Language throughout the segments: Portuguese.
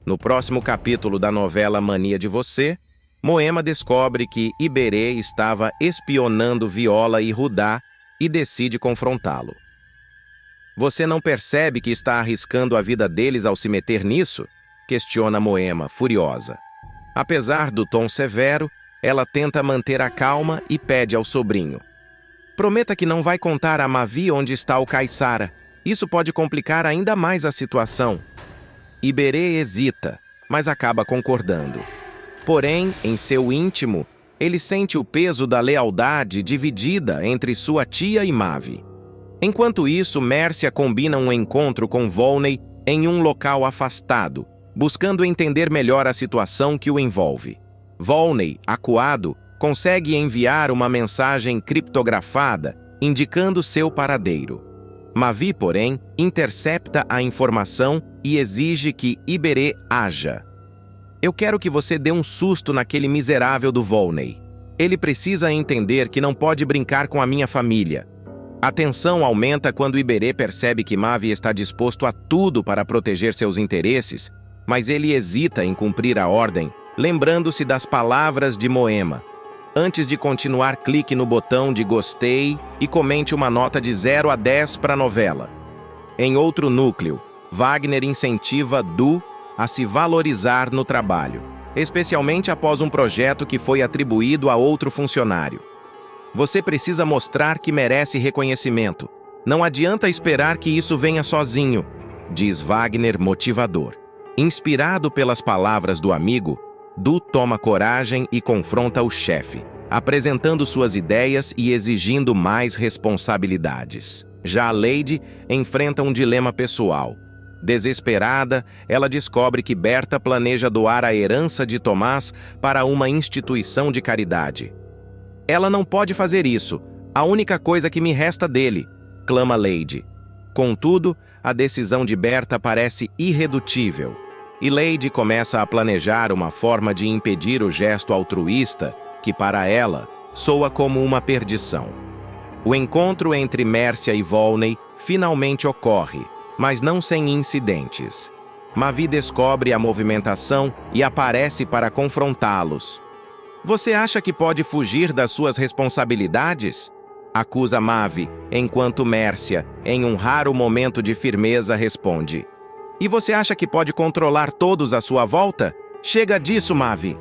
No próximo capítulo da novela Mania de Você, Moema descobre que Iberê estava espionando Viola e Rudá e decide confrontá-lo. Você não percebe que está arriscando a vida deles ao se meter nisso? Questiona Moema, furiosa. Apesar do tom severo, ela tenta manter a calma e pede ao sobrinho: prometa que não vai contar a Mavi onde está o Caissara. Isso pode complicar ainda mais a situação. Iberê hesita, mas acaba concordando. Porém, em seu íntimo, ele sente o peso da lealdade dividida entre sua tia e Mavi. Enquanto isso, Mércia combina um encontro com Volney em um local afastado, buscando entender melhor a situação que o envolve. Volney, acuado, consegue enviar uma mensagem criptografada indicando seu paradeiro. Mavi, porém, intercepta a informação e exige que Iberê haja. Eu quero que você dê um susto naquele miserável do Volney. Ele precisa entender que não pode brincar com a minha família. A tensão aumenta quando Iberê percebe que Mavi está disposto a tudo para proteger seus interesses, mas ele hesita em cumprir a ordem, lembrando-se das palavras de Moema. Antes de continuar, clique no botão de gostei e comente uma nota de 0 a 10 para a novela. Em outro núcleo, Wagner incentiva Du a se valorizar no trabalho, especialmente após um projeto que foi atribuído a outro funcionário. Você precisa mostrar que merece reconhecimento. Não adianta esperar que isso venha sozinho, diz Wagner motivador. Inspirado pelas palavras do amigo, Du toma coragem e confronta o chefe, apresentando suas ideias e exigindo mais responsabilidades. Já a Lady enfrenta um dilema pessoal. Desesperada, ela descobre que Berta planeja doar a herança de Tomás para uma instituição de caridade. Ela não pode fazer isso. A única coisa que me resta dele, clama Lady. Contudo, a decisão de Berta parece irredutível. E Lady começa a planejar uma forma de impedir o gesto altruísta, que para ela soa como uma perdição. O encontro entre Mércia e Volney finalmente ocorre, mas não sem incidentes. Mavi descobre a movimentação e aparece para confrontá-los. Você acha que pode fugir das suas responsabilidades? Acusa Mavi, enquanto Mércia, em um raro momento de firmeza, responde: e você acha que pode controlar todos à sua volta? Chega disso, Mavi!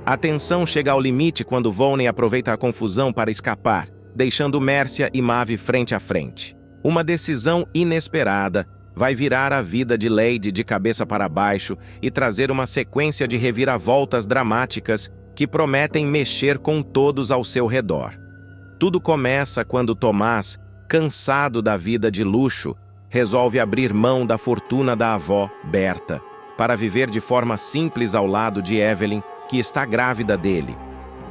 A tensão chega ao limite quando Volney aproveita a confusão para escapar, deixando Mércia e Mavi frente a frente. Uma decisão inesperada vai virar a vida de Lady de cabeça para baixo e trazer uma sequência de reviravoltas dramáticas que prometem mexer com todos ao seu redor. Tudo começa quando Tomás, cansado da vida de luxo, resolve abrir mão da fortuna da avó, Berta, para viver de forma simples ao lado de Evelyn, que está grávida dele.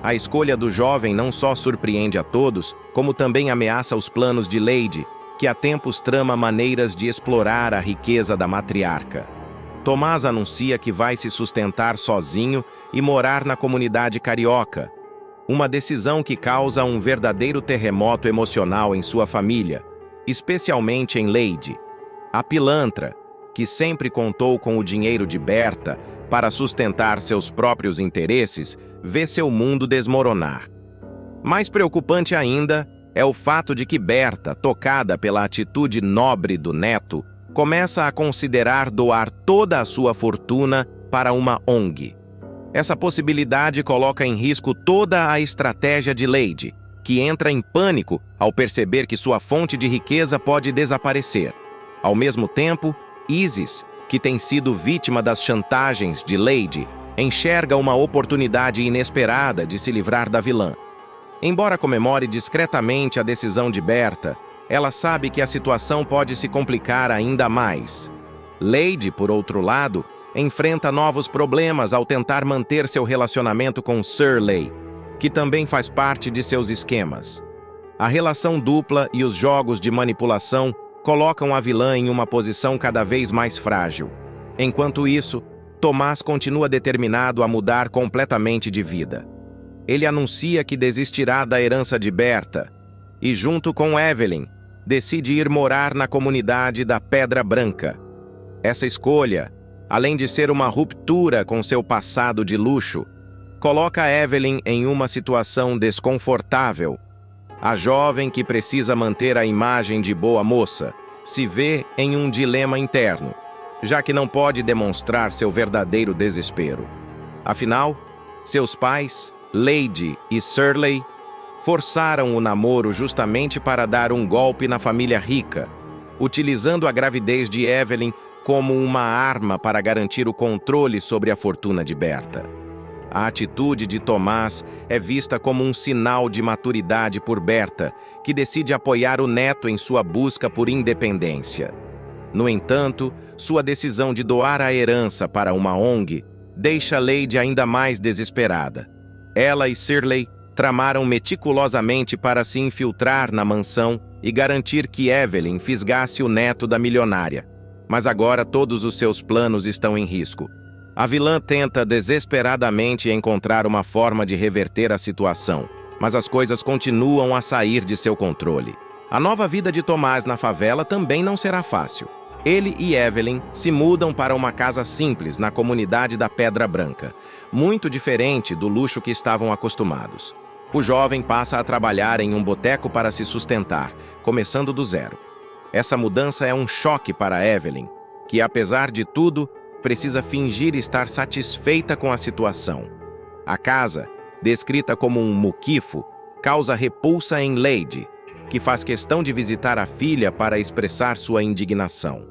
A escolha do jovem não só surpreende a todos, como também ameaça os planos de Lady, que há tempos trama maneiras de explorar a riqueza da matriarca. Tomás anuncia que vai se sustentar sozinho e morar na comunidade carioca, uma decisão que causa um verdadeiro terremoto emocional em sua família, especialmente em Lady. A pilantra, que sempre contou com o dinheiro de Berta para sustentar seus próprios interesses, vê seu mundo desmoronar. Mais preocupante ainda é o fato de que Berta, tocada pela atitude nobre do neto, começa a considerar doar toda a sua fortuna para uma ONG. Essa possibilidade coloca em risco toda a estratégia de Lady, que entra em pânico ao perceber que sua fonte de riqueza pode desaparecer. Ao mesmo tempo, Isis, que tem sido vítima das chantagens de Lady, enxerga uma oportunidade inesperada de se livrar da vilã. Embora comemore discretamente a decisão de Berta, ela sabe que a situação pode se complicar ainda mais. Lady, por outro lado, enfrenta novos problemas ao tentar manter seu relacionamento com Shirley, que também faz parte de seus esquemas. A relação dupla e os jogos de manipulação colocam a vilã em uma posição cada vez mais frágil. Enquanto isso, Tomás continua determinado a mudar completamente de vida. Ele anuncia que desistirá da herança de Berta e, junto com Evelyn, decide ir morar na comunidade da Pedra Branca. Essa escolha além de ser uma ruptura com seu passado de luxo, coloca Evelyn em uma situação desconfortável. A jovem que precisa manter a imagem de boa moça se vê em um dilema interno, já que não pode demonstrar seu verdadeiro desespero. Afinal, seus pais, Lady e Shirley, forçaram o namoro justamente para dar um golpe na família rica, utilizando a gravidez de Evelyn como uma arma para garantir o controle sobre a fortuna de Bertha. A atitude de Tomás é vista como um sinal de maturidade por Bertha, que decide apoiar o neto em sua busca por independência. No entanto, sua decisão de doar a herança para uma ONG deixa Lady ainda mais desesperada. Ela e Shirley tramaram meticulosamente para se infiltrar na mansão e garantir que Evelyn fisgasse o neto da milionária. Mas agora todos os seus planos estão em risco. A vilã tenta desesperadamente encontrar uma forma de reverter a situação, mas as coisas continuam a sair de seu controle. A nova vida de Tomás na favela também não será fácil. Ele e Evelyn se mudam para uma casa simples na comunidade da Pedra Branca, muito diferente do luxo que estavam acostumados. O jovem passa a trabalhar em um boteco para se sustentar, começando do zero. Essa mudança é um choque para Evelyn, que, apesar de tudo, precisa fingir estar satisfeita com a situação. A casa, descrita como um muquifo, causa repulsa em Lady, que faz questão de visitar a filha para expressar sua indignação.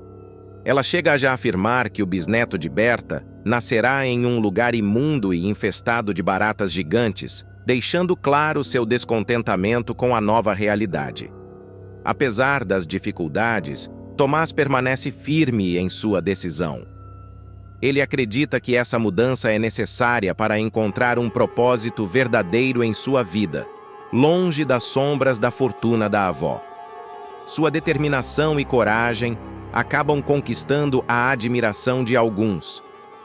Ela chega a já afirmar que o bisneto de Bertha nascerá em um lugar imundo e infestado de baratas gigantes, deixando claro seu descontentamento com a nova realidade. Apesar das dificuldades, Tomás permanece firme em sua decisão. Ele acredita que essa mudança é necessária para encontrar um propósito verdadeiro em sua vida, longe das sombras da fortuna da avó. Sua determinação e coragem acabam conquistando a admiração de alguns,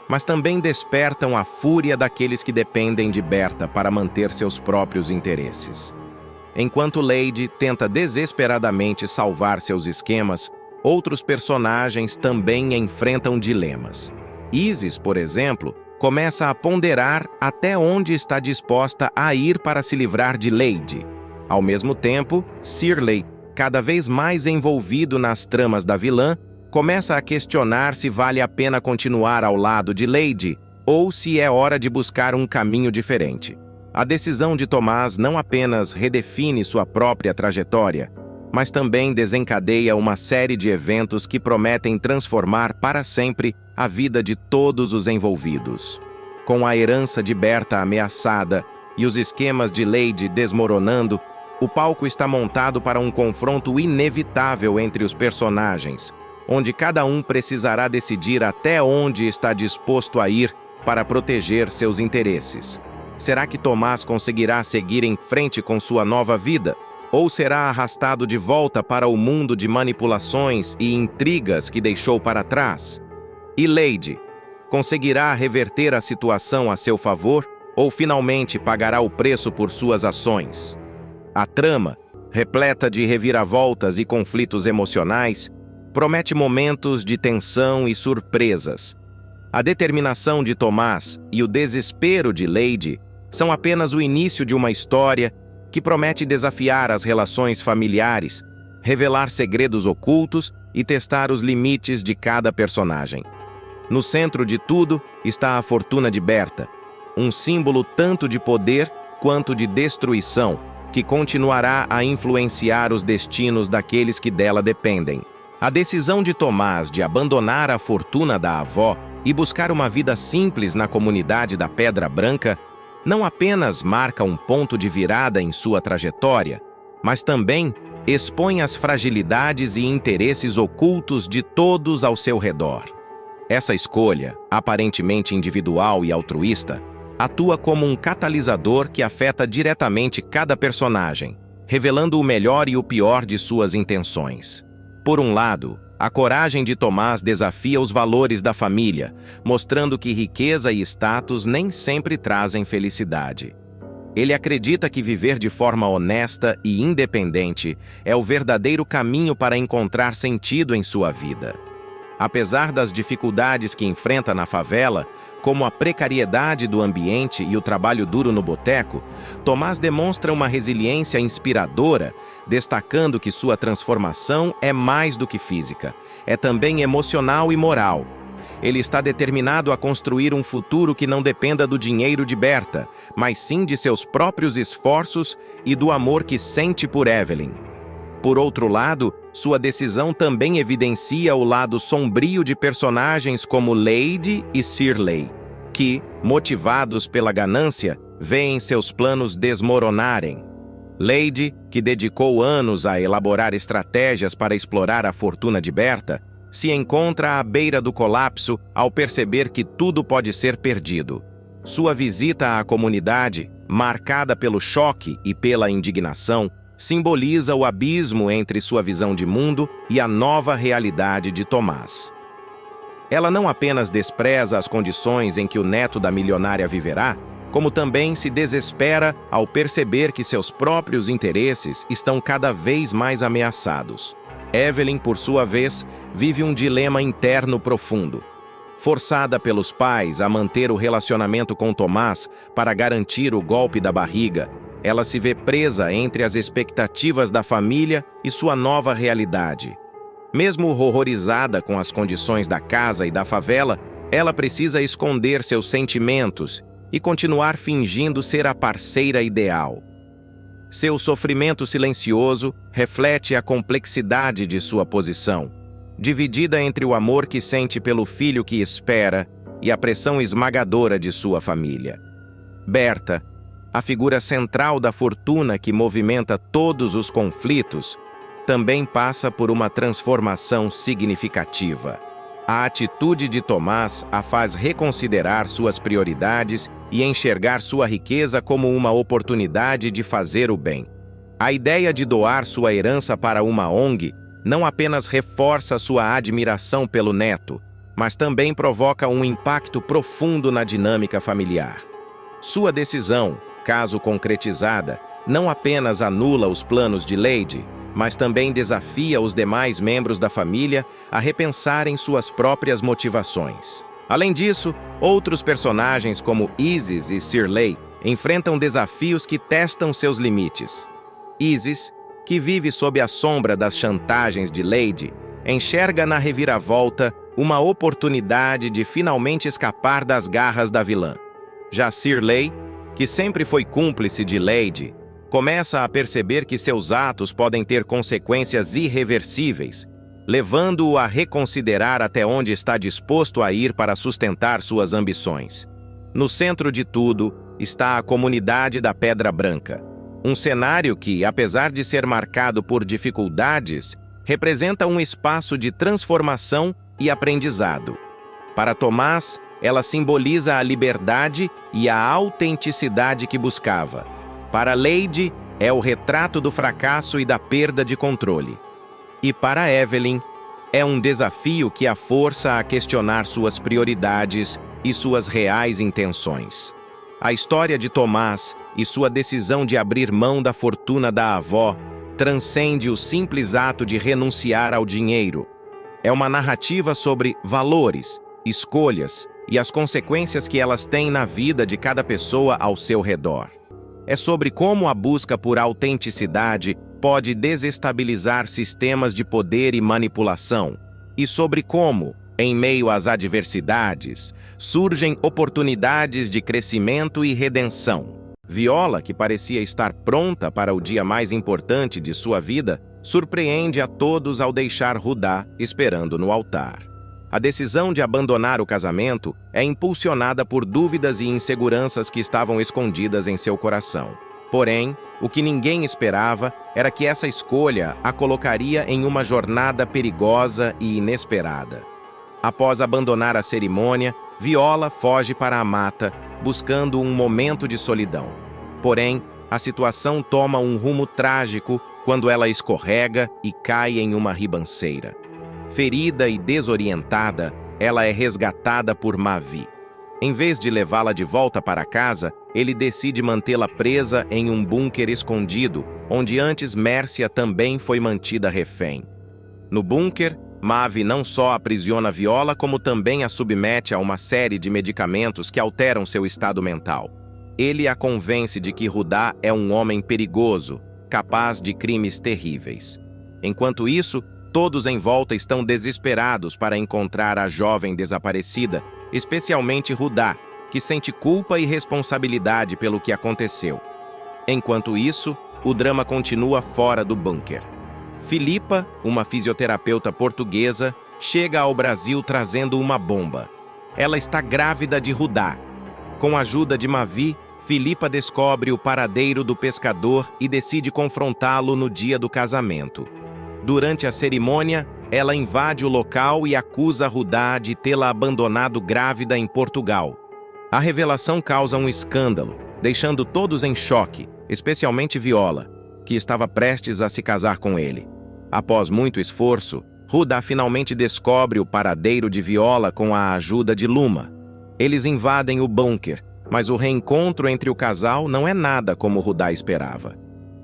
mas também despertam a fúria daqueles que dependem de Bertha para manter seus próprios interesses. Enquanto Lady tenta desesperadamente salvar seus esquemas, outros personagens também enfrentam dilemas. Isis, por exemplo, começa a ponderar até onde está disposta a ir para se livrar de Lady. Ao mesmo tempo, Shirley, cada vez mais envolvido nas tramas da vilã, começa a questionar se vale a pena continuar ao lado de Lady ou se é hora de buscar um caminho diferente. A decisão de Tomás não apenas redefine sua própria trajetória, mas também desencadeia uma série de eventos que prometem transformar para sempre a vida de todos os envolvidos. Com a herança de Bertha ameaçada e os esquemas de Lady desmoronando, o palco está montado para um confronto inevitável entre os personagens, onde cada um precisará decidir até onde está disposto a ir para proteger seus interesses. Será que Tomás conseguirá seguir em frente com sua nova vida? Ou será arrastado de volta para o mundo de manipulações e intrigas que deixou para trás? E Lady, conseguirá reverter a situação a seu favor ou finalmente pagará o preço por suas ações? A trama, repleta de reviravoltas e conflitos emocionais, promete momentos de tensão e surpresas. A determinação de Tomás e o desespero de Lady são apenas o início de uma história que promete desafiar as relações familiares, revelar segredos ocultos e testar os limites de cada personagem. No centro de tudo está a fortuna de Bertha, um símbolo tanto de poder quanto de destruição, que continuará a influenciar os destinos daqueles que dela dependem. A decisão de Tomás de abandonar a fortuna da avó e buscar uma vida simples na comunidade da Pedra Branca não apenas marca um ponto de virada em sua trajetória, mas também expõe as fragilidades e interesses ocultos de todos ao seu redor. Essa escolha, aparentemente individual e altruísta, atua como um catalisador que afeta diretamente cada personagem, revelando o melhor e o pior de suas intenções. Por um lado, a coragem de Tomás desafia os valores da família, mostrando que riqueza e status nem sempre trazem felicidade. Ele acredita que viver de forma honesta e independente é o verdadeiro caminho para encontrar sentido em sua vida. Apesar das dificuldades que enfrenta na favela, como a precariedade do ambiente e o trabalho duro no boteco, Tomás demonstra uma resiliência inspiradora, destacando que sua transformação é mais do que física, é também emocional e moral. Ele está determinado a construir um futuro que não dependa do dinheiro de Berta, mas sim de seus próprios esforços e do amor que sente por Evelyn. Por outro lado, sua decisão também evidencia o lado sombrio de personagens como Lady e Shirley, que, motivados pela ganância, veem seus planos desmoronarem. Lady, que dedicou anos a elaborar estratégias para explorar a fortuna de Berta, se encontra à beira do colapso ao perceber que tudo pode ser perdido. Sua visita à comunidade, marcada pelo choque e pela indignação, simboliza o abismo entre sua visão de mundo e a nova realidade de Tomás. Ela não apenas despreza as condições em que o neto da milionária viverá, como também se desespera ao perceber que seus próprios interesses estão cada vez mais ameaçados. Evelyn, por sua vez, vive um dilema interno profundo. Forçada pelos pais a manter o relacionamento com Tomás para garantir o golpe da barriga, ela se vê presa entre as expectativas da família e sua nova realidade. Mesmo horrorizada com as condições da casa e da favela, ela precisa esconder seus sentimentos e continuar fingindo ser a parceira ideal. Seu sofrimento silencioso reflete a complexidade de sua posição, dividida entre o amor que sente pelo filho que espera e a pressão esmagadora de sua família. Berta, a figura central da fortuna que movimenta todos os conflitos, também passa por uma transformação significativa. A atitude de Tomás a faz reconsiderar suas prioridades e enxergar sua riqueza como uma oportunidade de fazer o bem. A ideia de doar sua herança para uma ONG não apenas reforça sua admiração pelo neto, mas também provoca um impacto profundo na dinâmica familiar. Sua decisão, caso concretizada, não apenas anula os planos de Lady, mas também desafia os demais membros da família a repensarem suas próprias motivações. Além disso, outros personagens como Isis e Shirley enfrentam desafios que testam seus limites. Isis, que vive sob a sombra das chantagens de Lady, enxerga na reviravolta uma oportunidade de finalmente escapar das garras da vilã. Já Shirley, que sempre foi cúmplice de Lady, começa a perceber que seus atos podem ter consequências irreversíveis, levando-o a reconsiderar até onde está disposto a ir para sustentar suas ambições. No centro de tudo está a comunidade da Pedra Branca, um cenário que, apesar de ser marcado por dificuldades, representa um espaço de transformação e aprendizado. Para Tomás, ela simboliza a liberdade e a autenticidade que buscava. Para Lady, é o retrato do fracasso e da perda de controle. E para Evelyn, é um desafio que a força a questionar suas prioridades e suas reais intenções. A história de Tomás e sua decisão de abrir mão da fortuna da avó transcende o simples ato de renunciar ao dinheiro. É uma narrativa sobre valores, escolhas e as consequências que elas têm na vida de cada pessoa ao seu redor. É sobre como a busca por autenticidade pode desestabilizar sistemas de poder e manipulação, e sobre como, em meio às adversidades, surgem oportunidades de crescimento e redenção. Viola, que parecia estar pronta para o dia mais importante de sua vida, surpreende a todos ao deixar Rudá esperando no altar. A decisão de abandonar o casamento é impulsionada por dúvidas e inseguranças que estavam escondidas em seu coração. Porém, o que ninguém esperava era que essa escolha a colocaria em uma jornada perigosa e inesperada. Após abandonar a cerimônia, Viola foge para a mata, buscando um momento de solidão. Porém, a situação toma um rumo trágico quando ela escorrega e cai em uma ribanceira. Ferida e desorientada, ela é resgatada por Mavi. Em vez de levá-la de volta para casa, ele decide mantê-la presa em um bunker escondido, onde antes Mércia também foi mantida refém. No bunker, Mavi não só aprisiona Viola, como também a submete a uma série de medicamentos que alteram seu estado mental. Ele a convence de que Rudá é um homem perigoso, capaz de crimes terríveis. Enquanto isso, todos em volta estão desesperados para encontrar a jovem desaparecida, especialmente Rudá, que sente culpa e responsabilidade pelo que aconteceu. Enquanto isso, o drama continua fora do bunker. Filipa, uma fisioterapeuta portuguesa, chega ao Brasil trazendo uma bomba. Ela está grávida de Rudá. Com a ajuda de Mavi, Filipa descobre o paradeiro do pescador e decide confrontá-lo no dia do casamento. Durante a cerimônia, ela invade o local e acusa Rudá de tê-la abandonado grávida em Portugal. A revelação causa um escândalo, deixando todos em choque, especialmente Viola, que estava prestes a se casar com ele. Após muito esforço, Rudá finalmente descobre o paradeiro de Viola com a ajuda de Luma. Eles invadem o bunker, mas o reencontro entre o casal não é nada como Rudá esperava.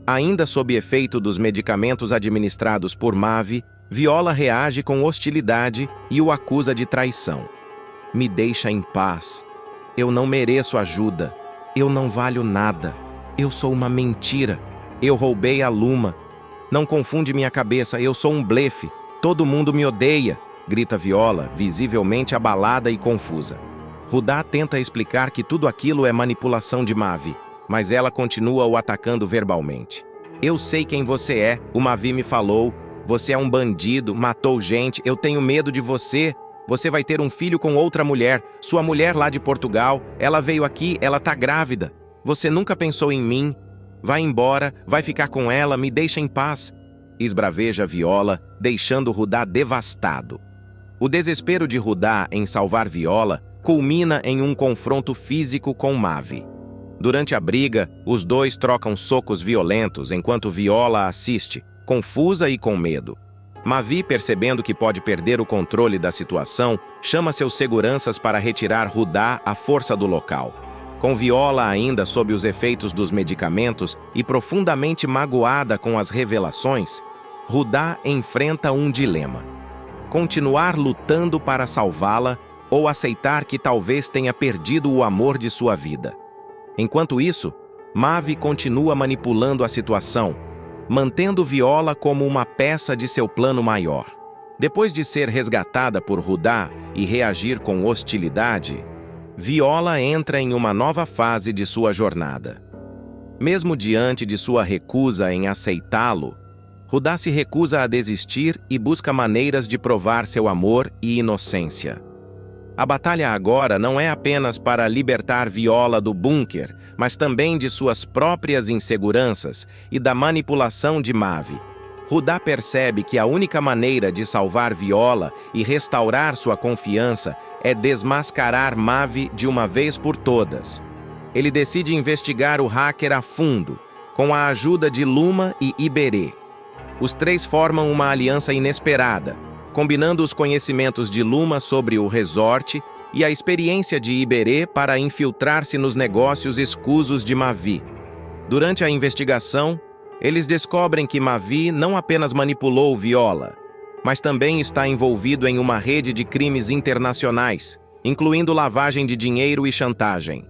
Ainda sob efeito dos medicamentos administrados por Mavi, Viola reage com hostilidade e o acusa de traição. Me deixa em paz. Eu não mereço ajuda. Eu não valho nada. Eu sou uma mentira. Eu roubei a Luma. Não confunde minha cabeça, eu sou um blefe. Todo mundo me odeia, grita Viola, visivelmente abalada e confusa. Rudá tenta explicar que tudo aquilo é manipulação de Mavi, mas ela continua o atacando verbalmente. Eu sei quem você é, o Mavi me falou. Você é um bandido, matou gente, eu tenho medo de você. Você vai ter um filho com outra mulher, sua mulher lá de Portugal. Ela veio aqui, ela tá grávida. Você nunca pensou em mim. Vai embora, vai ficar com ela, me deixa em paz. Esbraveja Viola, deixando Rudá devastado. O desespero de Rudá em salvar Viola culmina em um confronto físico com Mavi. Durante a briga, os dois trocam socos violentos enquanto Viola assiste, confusa e com medo. Mavi, percebendo que pode perder o controle da situação, chama seus seguranças para retirar Rudá à força do local. Com Viola ainda sob os efeitos dos medicamentos e profundamente magoada com as revelações, Rudá enfrenta um dilema: continuar lutando para salvá-la ou aceitar que talvez tenha perdido o amor de sua vida. Enquanto isso, Mavi continua manipulando a situação, mantendo Viola como uma peça de seu plano maior. Depois de ser resgatada por Rudá e reagir com hostilidade, Viola entra em uma nova fase de sua jornada. Mesmo diante de sua recusa em aceitá-lo, Rudá se recusa a desistir e busca maneiras de provar seu amor e inocência. A batalha agora não é apenas para libertar Viola do bunker, mas também de suas próprias inseguranças e da manipulação de Mavi. Rudá percebe que a única maneira de salvar Viola e restaurar sua confiança é desmascarar Mavi de uma vez por todas. Ele decide investigar o hacker a fundo, com a ajuda de Luma e Iberê. Os três formam uma aliança inesperada, combinando os conhecimentos de Luma sobre o resort e a experiência de Iberê para infiltrar-se nos negócios escusos de Mavi. Durante a investigação, eles descobrem que Mavi não apenas manipulou Viola, mas também está envolvido em uma rede de crimes internacionais, incluindo lavagem de dinheiro e chantagem.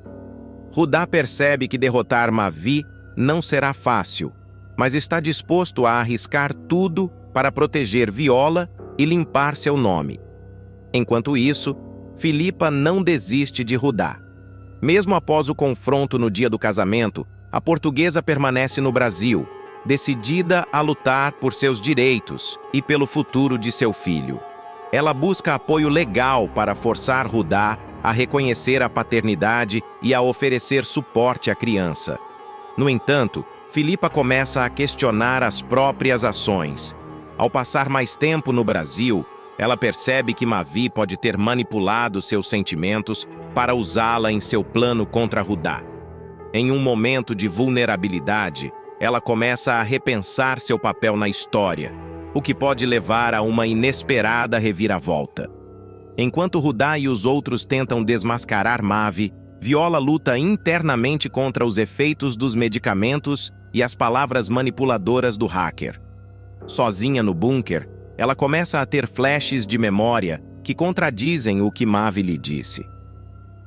Rudá percebe que derrotar Mavi não será fácil, mas está disposto a arriscar tudo para proteger Viola e limpar seu nome. Enquanto isso, Filipa não desiste de Rudá. Mesmo após o confronto no dia do casamento, a portuguesa permanece no Brasil, decidida a lutar por seus direitos e pelo futuro de seu filho. Ela busca apoio legal para forçar Rudá a reconhecer a paternidade e a oferecer suporte à criança. No entanto, Filipa começa a questionar as próprias ações. Ao passar mais tempo no Brasil, ela percebe que Mavi pode ter manipulado seus sentimentos para usá-la em seu plano contra Rudá. Em um momento de vulnerabilidade, ela começa a repensar seu papel na história, o que pode levar a uma inesperada reviravolta. Enquanto Rudá e os outros tentam desmascarar Mavi, Viola luta internamente contra os efeitos dos medicamentos e as palavras manipuladoras do hacker. Sozinha no bunker, ela começa a ter flashes de memória que contradizem o que Mavi lhe disse.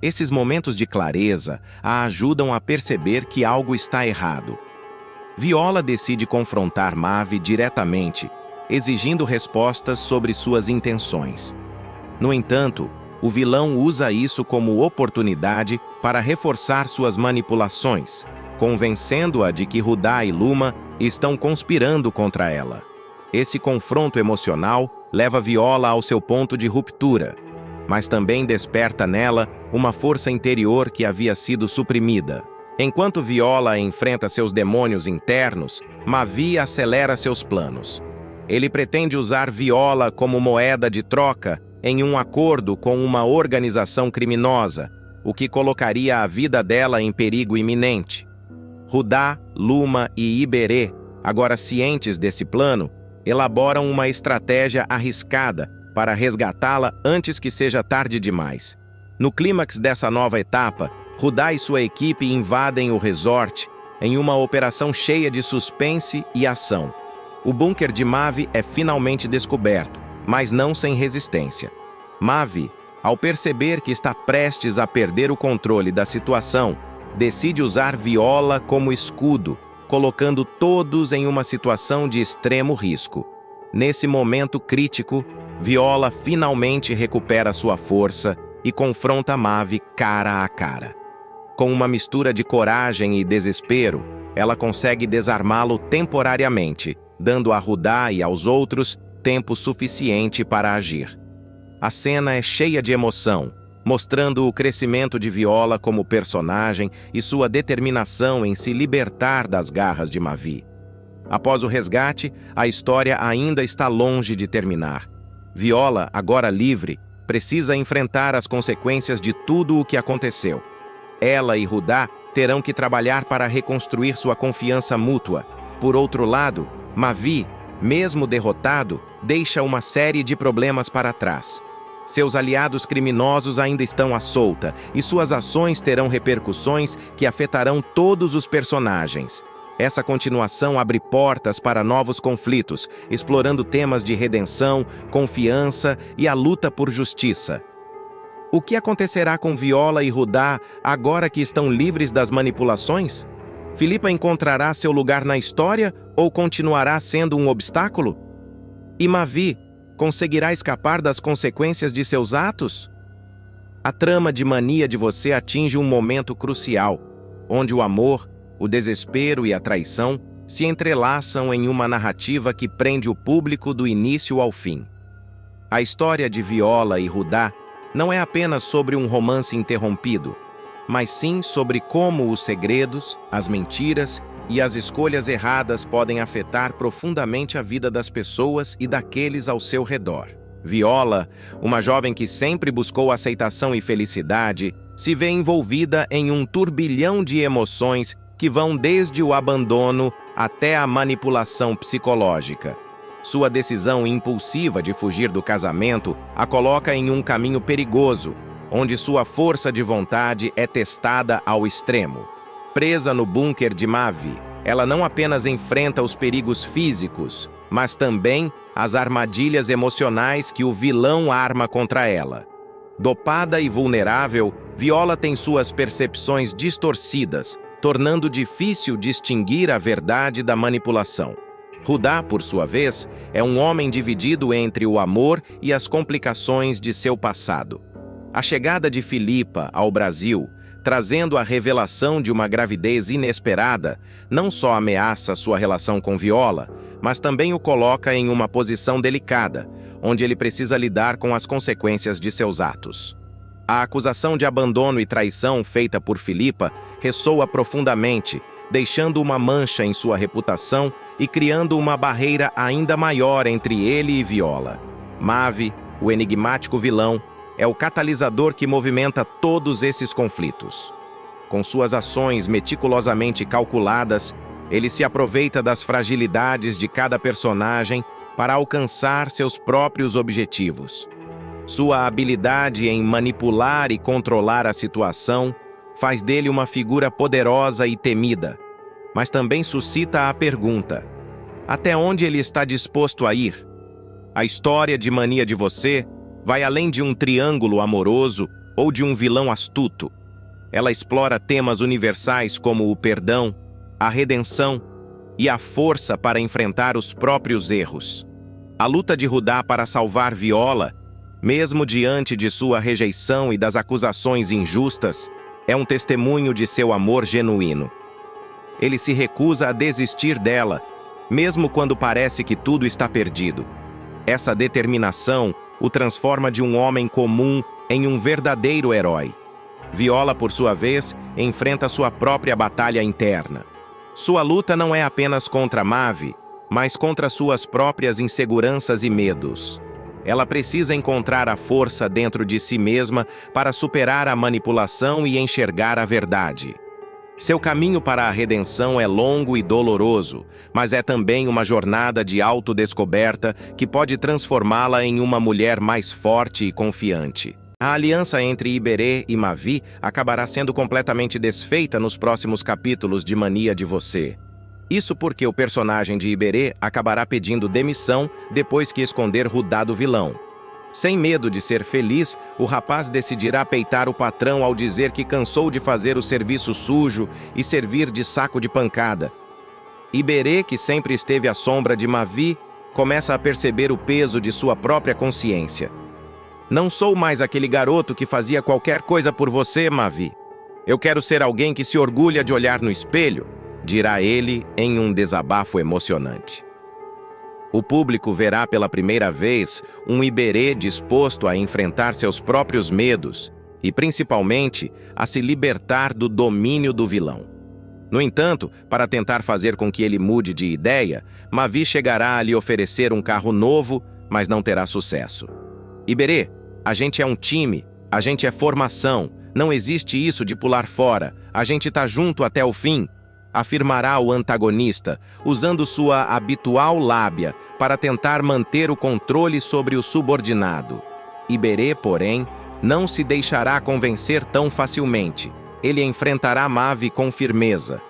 Esses momentos de clareza a ajudam a perceber que algo está errado. Viola decide confrontar Mavi diretamente, exigindo respostas sobre suas intenções. No entanto, o vilão usa isso como oportunidade para reforçar suas manipulações, convencendo-a de que Rudá e Luma estão conspirando contra ela. Esse confronto emocional leva Viola ao seu ponto de ruptura, mas também desperta nela uma força interior que havia sido suprimida. Enquanto Viola enfrenta seus demônios internos, Mavi acelera seus planos. Ele pretende usar Viola como moeda de troca em um acordo com uma organização criminosa, o que colocaria a vida dela em perigo iminente. Rudá, Luma e Iberê, agora cientes desse plano, elaboram uma estratégia arriscada para resgatá-la antes que seja tarde demais. No clímax dessa nova etapa, Rudá e sua equipe invadem o resort em uma operação cheia de suspense e ação. O bunker de Mavi é finalmente descoberto, mas não sem resistência. Mavi, ao perceber que está prestes a perder o controle da situação, decide usar Viola como escudo, colocando todos em uma situação de extremo risco. Nesse momento crítico, Viola finalmente recupera sua força e confronta Mavi cara a cara. Com uma mistura de coragem e desespero, ela consegue desarmá-lo temporariamente, dando a Rudá e aos outros tempo suficiente para agir. A cena é cheia de emoção, mostrando o crescimento de Viola como personagem e sua determinação em se libertar das garras de Mavi. Após o resgate, a história ainda está longe de terminar. Viola, agora livre, precisa enfrentar as consequências de tudo o que aconteceu. Ela e Rudá terão que trabalhar para reconstruir sua confiança mútua. Por outro lado, Mavi, mesmo derrotado, deixa uma série de problemas para trás. Seus aliados criminosos ainda estão à solta, e suas ações terão repercussões que afetarão todos os personagens. Essa continuação abre portas para novos conflitos, explorando temas de redenção, confiança e a luta por justiça. O que acontecerá com Viola e Rudá agora que estão livres das manipulações? Filipa encontrará seu lugar na história ou continuará sendo um obstáculo? E Mavi conseguirá escapar das consequências de seus atos? A trama de Mania de Você atinge um momento crucial, onde o amor, o desespero e a traição se entrelaçam em uma narrativa que prende o público do início ao fim. A história de Viola e Rudá não é apenas sobre um romance interrompido, mas sim sobre como os segredos, as mentiras e as escolhas erradas podem afetar profundamente a vida das pessoas e daqueles ao seu redor. Viola, uma jovem que sempre buscou aceitação e felicidade, se vê envolvida em um turbilhão de emoções que vão desde o abandono até a manipulação psicológica. Sua decisão impulsiva de fugir do casamento a coloca em um caminho perigoso, onde sua força de vontade é testada ao extremo. Presa no bunker de Mavi, ela não apenas enfrenta os perigos físicos, mas também as armadilhas emocionais que o vilão arma contra ela. Dopada e vulnerável, Viola tem suas percepções distorcidas, tornando difícil distinguir a verdade da manipulação. Rudá, por sua vez, é um homem dividido entre o amor e as complicações de seu passado. A chegada de Filipa ao Brasil, trazendo a revelação de uma gravidez inesperada, não só ameaça sua relação com Viola, mas também o coloca em uma posição delicada, onde ele precisa lidar com as consequências de seus atos. A acusação de abandono e traição feita por Filipa ressoa profundamente, deixando uma mancha em sua reputação e criando uma barreira ainda maior entre ele e Viola. Mavi, o enigmático vilão, é o catalisador que movimenta todos esses conflitos. Com suas ações meticulosamente calculadas, ele se aproveita das fragilidades de cada personagem para alcançar seus próprios objetivos. Sua habilidade em manipular e controlar a situação faz dele uma figura poderosa e temida, mas também suscita a pergunta: até onde ele está disposto a ir? A história de Mania de Você vai além de um triângulo amoroso ou de um vilão astuto. Ela explora temas universais como o perdão, a redenção e a força para enfrentar os próprios erros. A luta de Rudá para salvar Viola, mesmo diante de sua rejeição e das acusações injustas, é um testemunho de seu amor genuíno. Ele se recusa a desistir dela, mesmo quando parece que tudo está perdido. Essa determinação o transforma de um homem comum em um verdadeiro herói. Viola, por sua vez, enfrenta sua própria batalha interna. Sua luta não é apenas contra Mavi, mas contra suas próprias inseguranças e medos. Ela precisa encontrar a força dentro de si mesma para superar a manipulação e enxergar a verdade. Seu caminho para a redenção é longo e doloroso, mas é também uma jornada de autodescoberta que pode transformá-la em uma mulher mais forte e confiante. A aliança entre Iberê e Mavi acabará sendo completamente desfeita nos próximos capítulos de Mania de Você. Isso porque o personagem de Iberê acabará pedindo demissão depois que esconder Rudá do vilão. Sem medo de ser feliz, o rapaz decidirá peitar o patrão ao dizer que cansou de fazer o serviço sujo e servir de saco de pancada. Iberê, que sempre esteve à sombra de Mavi, começa a perceber o peso de sua própria consciência. Não sou mais aquele garoto que fazia qualquer coisa por você, Mavi. Eu quero ser alguém que se orgulha de olhar no espelho, dirá ele em um desabafo emocionante. O público verá pela primeira vez um Iberê disposto a enfrentar seus próprios medos e, principalmente, a se libertar do domínio do vilão. No entanto, para tentar fazer com que ele mude de ideia, Mavi chegará a lhe oferecer um carro novo, mas não terá sucesso. Iberê, a gente é um time, a gente é formação, não existe isso de pular fora, a gente tá junto até o fim, afirmará o antagonista, usando sua habitual lábia para tentar manter o controle sobre o subordinado. Iberê, porém, não se deixará convencer tão facilmente. Ele enfrentará Mavi com firmeza.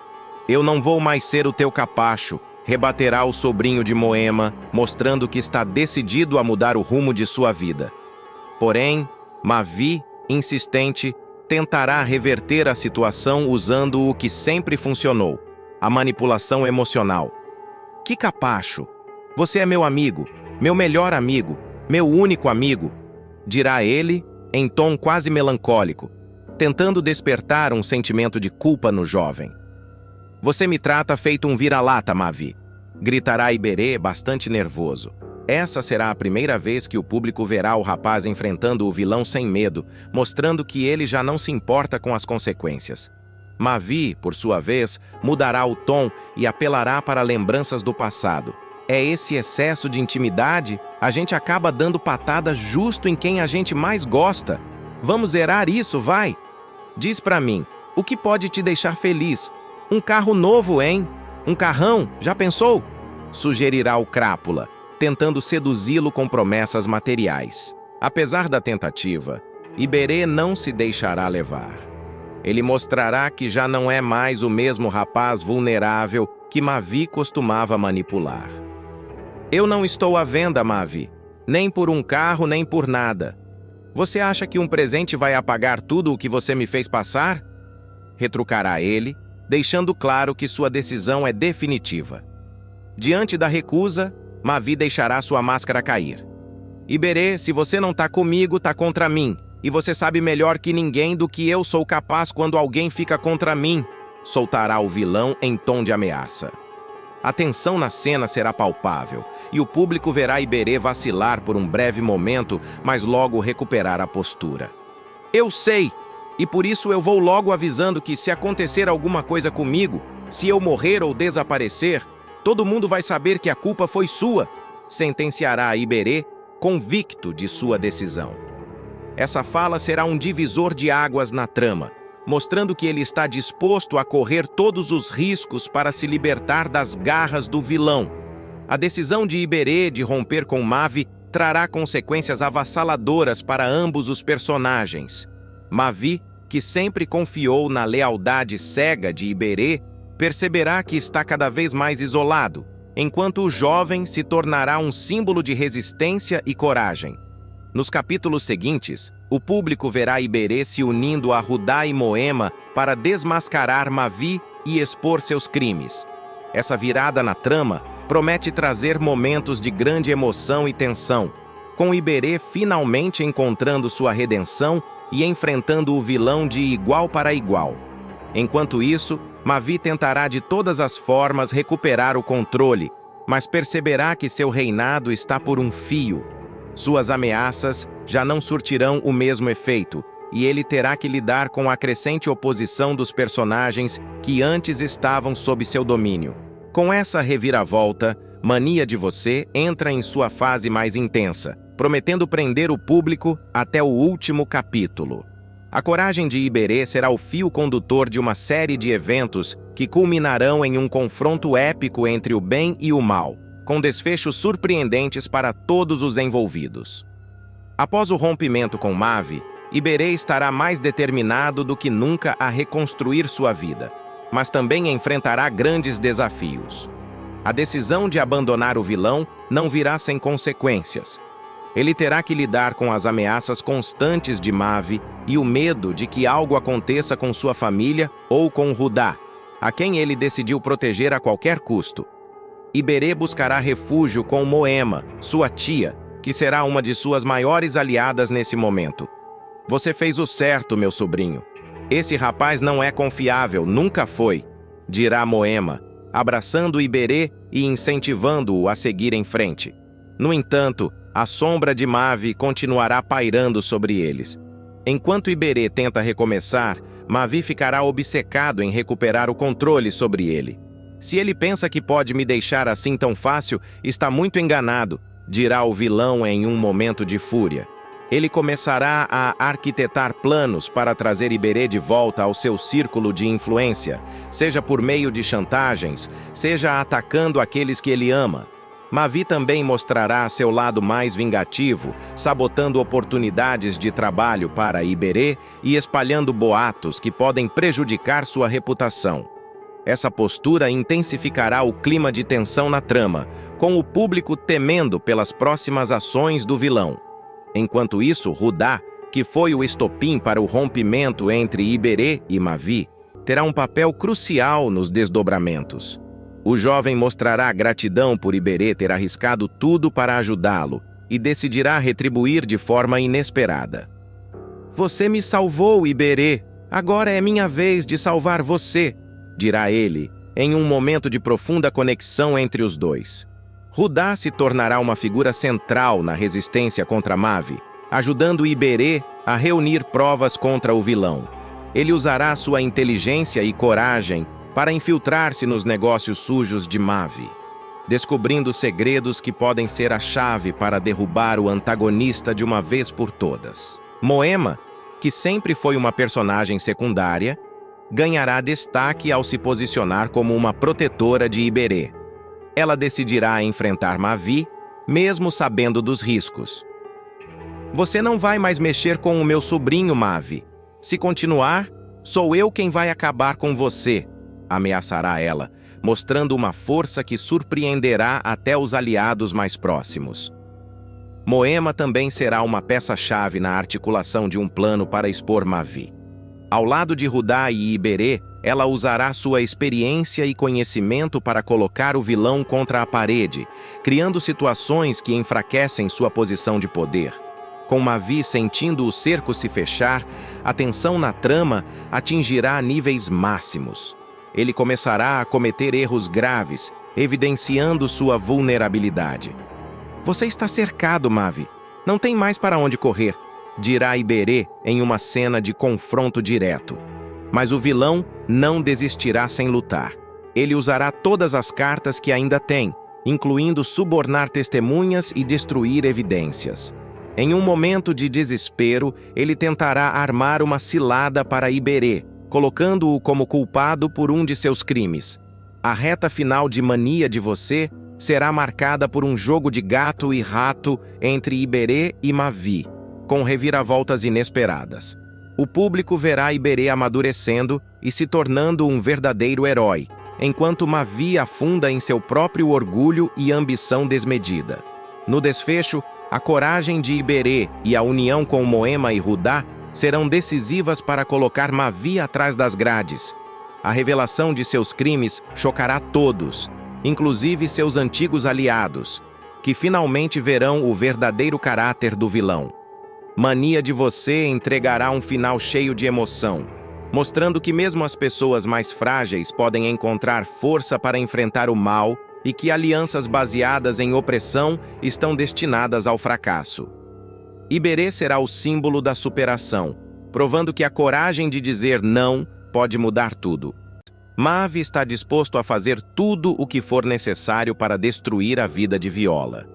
Eu não vou mais ser o teu capacho, rebaterá o sobrinho de Moema, mostrando que está decidido a mudar o rumo de sua vida. Porém, Mavi, insistente, tentará reverter a situação usando o que sempre funcionou, a manipulação emocional. Que capacho! Você é meu amigo, meu melhor amigo, meu único amigo, dirá ele em tom quase melancólico, tentando despertar um sentimento de culpa no jovem. Você me trata feito um vira-lata, Mavi, gritará Iberê bastante nervoso. Essa será a primeira vez que o público verá o rapaz enfrentando o vilão sem medo, mostrando que ele já não se importa com as consequências. Mavi, por sua vez, mudará o tom e apelará para lembranças do passado. É esse excesso de intimidade? A gente acaba dando patada justo em quem a gente mais gosta. Vamos zerar isso, vai? Diz pra mim, o que pode te deixar feliz? Um carro novo, hein? Um carrão, já pensou? Sugerirá o Crápula, tentando seduzi-lo com promessas materiais. Apesar da tentativa, Iberê não se deixará levar. Ele mostrará que já não é mais o mesmo rapaz vulnerável que Mavi costumava manipular. Eu não estou à venda, Mavi, nem por um carro, nem por nada. Você acha que um presente vai apagar tudo o que você me fez passar? Retrucará ele, deixando claro que sua decisão é definitiva. Diante da recusa, Mavi deixará sua máscara cair. Iberê, se você não tá comigo, tá contra mim. E você sabe melhor que ninguém do que eu sou capaz quando alguém fica contra mim, soltará o vilão em tom de ameaça. A tensão na cena será palpável, e o público verá Iberê vacilar por um breve momento, mas logo recuperar a postura. Eu sei, e por isso eu vou logo avisando que se acontecer alguma coisa comigo, se eu morrer ou desaparecer, todo mundo vai saber que a culpa foi sua, sentenciará Iberê, convicto de sua decisão. Essa fala será um divisor de águas na trama, mostrando que ele está disposto a correr todos os riscos para se libertar das garras do vilão. A decisão de Iberê de romper com Mavi trará consequências avassaladoras para ambos os personagens. Mavi, que sempre confiou na lealdade cega de Iberê, perceberá que está cada vez mais isolado, enquanto o jovem se tornará um símbolo de resistência e coragem. Nos capítulos seguintes, o público verá Iberê se unindo a Rudá e Moema para desmascarar Mavi e expor seus crimes. Essa virada na trama promete trazer momentos de grande emoção e tensão, com Iberê finalmente encontrando sua redenção e enfrentando o vilão de igual para igual. Enquanto isso, Mavi tentará de todas as formas recuperar o controle, mas perceberá que seu reinado está por um fio. Suas ameaças já não surtirão o mesmo efeito, e ele terá que lidar com a crescente oposição dos personagens que antes estavam sob seu domínio. Com essa reviravolta, Mania de Você entra em sua fase mais intensa, prometendo prender o público até o último capítulo. A coragem de Iberê será o fio condutor de uma série de eventos que culminarão em um confronto épico entre o bem e o mal, com desfechos surpreendentes para todos os envolvidos. Após o rompimento com Mavi, Iberê estará mais determinado do que nunca a reconstruir sua vida, mas também enfrentará grandes desafios. A decisão de abandonar o vilão não virá sem consequências. Ele terá que lidar com as ameaças constantes de Mavi e o medo de que algo aconteça com sua família ou com Rudá, a quem ele decidiu proteger a qualquer custo. Iberê buscará refúgio com Moema, sua tia, que será uma de suas maiores aliadas nesse momento. Você fez o certo, meu sobrinho. Esse rapaz não é confiável, nunca foi, dirá Moema, abraçando Iberê e incentivando-o a seguir em frente. No entanto, a sombra de Mavi continuará pairando sobre eles. Enquanto Iberê tenta recomeçar, Mavi ficará obcecado em recuperar o controle sobre ele. Se ele pensa que pode me deixar assim tão fácil, está muito enganado, dirá o vilão em um momento de fúria. Ele começará a arquitetar planos para trazer Iberê de volta ao seu círculo de influência, seja por meio de chantagens, seja atacando aqueles que ele ama. Mavi também mostrará seu lado mais vingativo, sabotando oportunidades de trabalho para Iberê e espalhando boatos que podem prejudicar sua reputação. Essa postura intensificará o clima de tensão na trama, com o público temendo pelas próximas ações do vilão. Enquanto isso, Rudá, que foi o estopim para o rompimento entre Iberê e Mavi, terá um papel crucial nos desdobramentos. O jovem mostrará gratidão por Iberê ter arriscado tudo para ajudá-lo e decidirá retribuir de forma inesperada. Você me salvou, Iberê. Agora é minha vez de salvar você, dirá ele, em um momento de profunda conexão entre os dois. Rudá se tornará uma figura central na resistência contra Mavi, ajudando Iberê a reunir provas contra o vilão. Ele usará sua inteligência e coragem para infiltrar-se nos negócios sujos de Mavi, descobrindo segredos que podem ser a chave para derrubar o antagonista de uma vez por todas. Moema, que sempre foi uma personagem secundária, ganhará destaque ao se posicionar como uma protetora de Iberê. Ela decidirá enfrentar Mavi, mesmo sabendo dos riscos. Você não vai mais mexer com o meu sobrinho, Mavi. Se continuar, sou eu quem vai acabar com você, ameaçará ela, mostrando uma força que surpreenderá até os aliados mais próximos. Moema também será uma peça-chave na articulação de um plano para expor Mavi. Ao lado de Rudá e Iberê, ela usará sua experiência e conhecimento para colocar o vilão contra a parede, criando situações que enfraquecem sua posição de poder. Com Mavi sentindo o cerco se fechar, a tensão na trama atingirá níveis máximos. Ele começará a cometer erros graves, evidenciando sua vulnerabilidade. Você está cercado, Mavi. Não tem mais para onde correr, dirá Iberê em uma cena de confronto direto. Mas o vilão não desistirá sem lutar. Ele usará todas as cartas que ainda tem, incluindo subornar testemunhas e destruir evidências. Em um momento de desespero, ele tentará armar uma cilada para Iberê, colocando-o como culpado por um de seus crimes. A reta final de Mania de Você será marcada por um jogo de gato e rato entre Iberê e Mavi, com reviravoltas inesperadas. O público verá Iberê amadurecendo e se tornando um verdadeiro herói, enquanto Mavi afunda em seu próprio orgulho e ambição desmedida. No desfecho, a coragem de Iberê e a união com Moema e Rudá serão decisivas para colocar Mavi atrás das grades. A revelação de seus crimes chocará todos, inclusive seus antigos aliados, que finalmente verão o verdadeiro caráter do vilão. Mania de Você entregará um final cheio de emoção, mostrando que mesmo as pessoas mais frágeis podem encontrar força para enfrentar o mal e que alianças baseadas em opressão estão destinadas ao fracasso. Iberê será o símbolo da superação, provando que a coragem de dizer não pode mudar tudo. Mavi está disposto a fazer tudo o que for necessário para destruir a vida de Viola.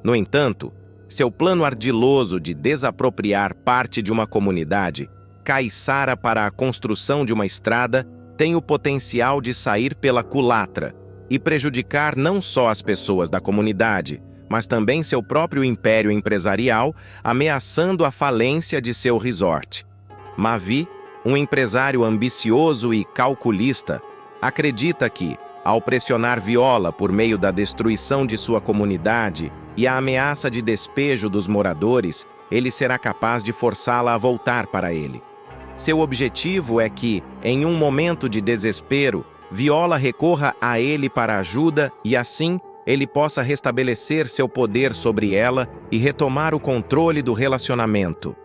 No entanto, seu plano ardiloso de desapropriar parte de uma comunidade, Caiçara para a construção de uma estrada, tem o potencial de sair pela culatra e prejudicar não só as pessoas da comunidade, mas também seu próprio império empresarial, ameaçando a falência de seu resort. Mavi, um empresário ambicioso e calculista, acredita que, ao pressionar Viola por meio da destruição de sua comunidade e a ameaça de despejo dos moradores, ele será capaz de forçá-la a voltar para ele. Seu objetivo é que, em um momento de desespero, Viola recorra a ele para ajuda e, assim, ele possa restabelecer seu poder sobre ela e retomar o controle do relacionamento.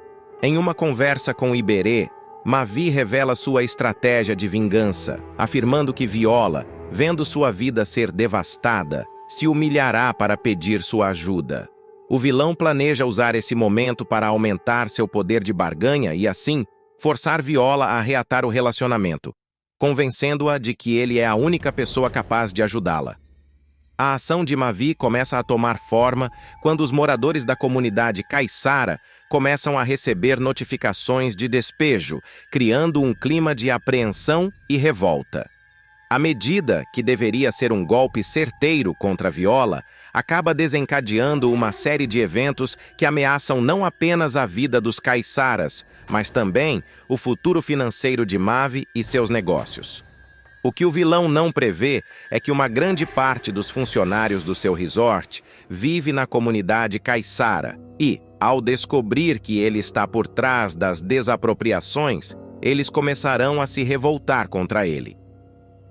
Em uma conversa com Iberê, Mavi revela sua estratégia de vingança, afirmando que Viola, vendo sua vida ser devastada, se humilhará para pedir sua ajuda. O vilão planeja usar esse momento para aumentar seu poder de barganha e, assim, forçar Viola a reatar o relacionamento, convencendo-a de que ele é a única pessoa capaz de ajudá-la. A ação de Mavi começa a tomar forma quando os moradores da comunidade Caiçara começam a receber notificações de despejo, criando um clima de apreensão e revolta. A medida, que deveria ser um golpe certeiro contra Viola, acaba desencadeando uma série de eventos que ameaçam não apenas a vida dos caiçaras, mas também o futuro financeiro de Mavi e seus negócios. O que o vilão não prevê é que uma grande parte dos funcionários do seu resort vive na comunidade caiçara e, ao descobrir que ele está por trás das desapropriações, eles começarão a se revoltar contra ele.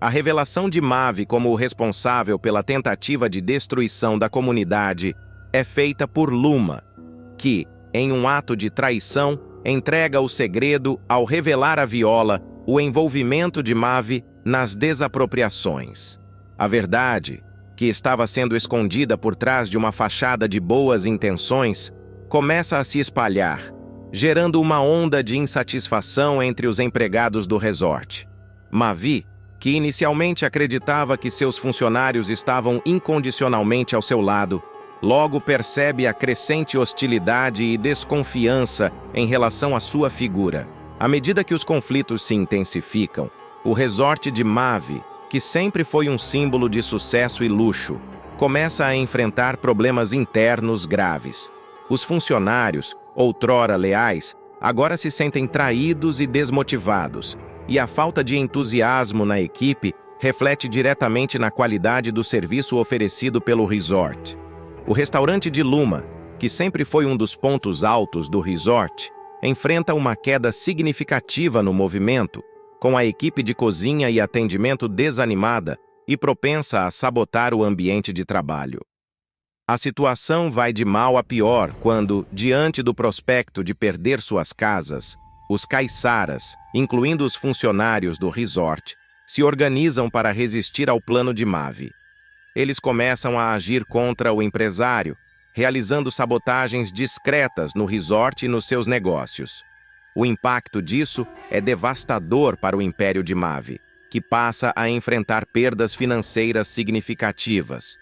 A revelação de Mavi como o responsável pela tentativa de destruição da comunidade é feita por Luma, que, em um ato de traição, entrega o segredo ao revelar a Viola o envolvimento de Mavi nas desapropriações. A verdade, que estava sendo escondida por trás de uma fachada de boas intenções, começa a se espalhar, gerando uma onda de insatisfação entre os empregados do resort. Mavi, que inicialmente acreditava que seus funcionários estavam incondicionalmente ao seu lado, logo percebe a crescente hostilidade e desconfiança em relação à sua figura. À medida que os conflitos se intensificam, o resort de Mavi, que sempre foi um símbolo de sucesso e luxo, começa a enfrentar problemas internos graves. Os funcionários, outrora leais, agora se sentem traídos e desmotivados, e a falta de entusiasmo na equipe reflete diretamente na qualidade do serviço oferecido pelo resort. O restaurante de Luma, que sempre foi um dos pontos altos do resort, enfrenta uma queda significativa no movimento, com a equipe de cozinha e atendimento desanimada e propensa a sabotar o ambiente de trabalho. A situação vai de mal a pior quando, diante do prospecto de perder suas casas, os caiçaras, incluindo os funcionários do resort, se organizam para resistir ao plano de Mavi. Eles começam a agir contra o empresário, realizando sabotagens discretas no resort e nos seus negócios. O impacto disso é devastador para o império de Mavi, que passa a enfrentar perdas financeiras significativas.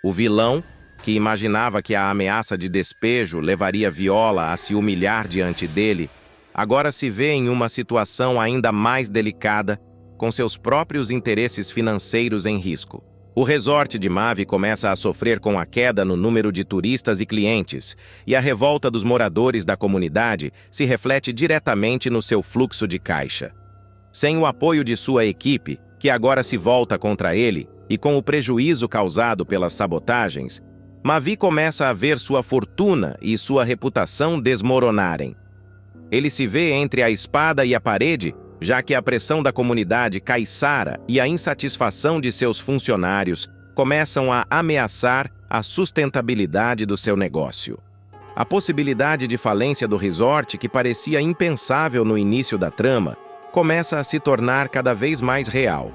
O vilão, que imaginava que a ameaça de despejo levaria Viola a se humilhar diante dele, agora se vê em uma situação ainda mais delicada, com seus próprios interesses financeiros em risco. O resort de Mavi começa a sofrer com a queda no número de turistas e clientes, e a revolta dos moradores da comunidade se reflete diretamente no seu fluxo de caixa. Sem o apoio de sua equipe, que agora se volta contra ele, e com o prejuízo causado pelas sabotagens, Mavi começa a ver sua fortuna e sua reputação desmoronarem. Ele se vê entre a espada e a parede, já que a pressão da comunidade caiçara e a insatisfação de seus funcionários começam a ameaçar a sustentabilidade do seu negócio. A possibilidade de falência do resort, que parecia impensável no início da trama, começa a se tornar cada vez mais real.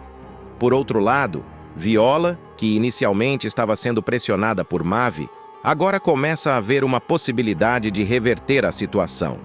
Por outro lado, Viola, que inicialmente estava sendo pressionada por Mavi, agora começa a ver uma possibilidade de reverter a situação.